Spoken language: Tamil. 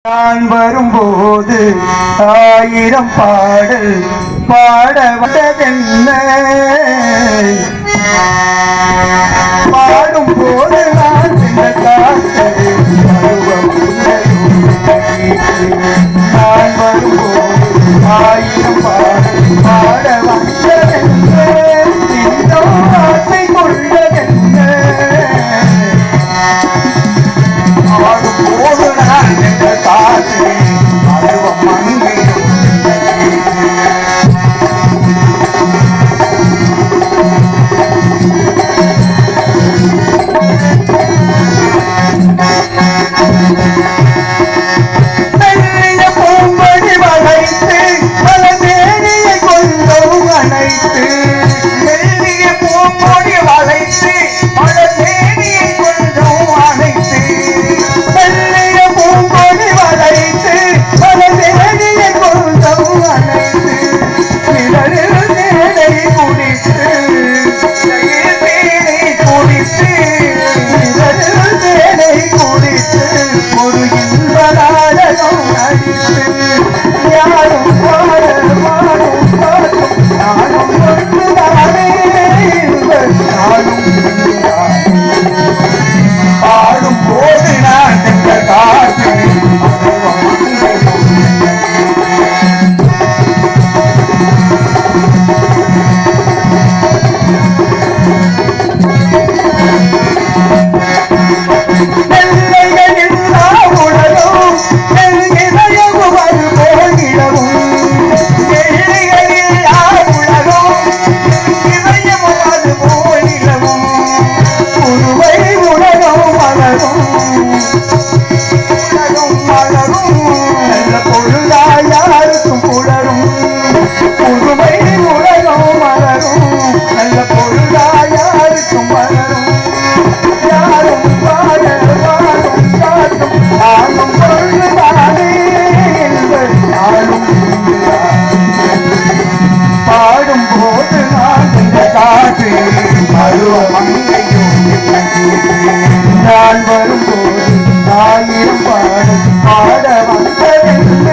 நான் வரும்போது ஆயிரம் பாடல் பாட வந்ததென்ன பாடும் போது நான் இந்த காற்று நான் வரும்போது ஆயிரம் பாடல் பாட வந்ததென்ன இந்த ஆசை கொண்டதென்ன பாடும் போது நான் இந்த காற்று அருவம் மங்கையும் நான் வரும்போது ஆயிரம் பாடல் பாட வந்ததென்ன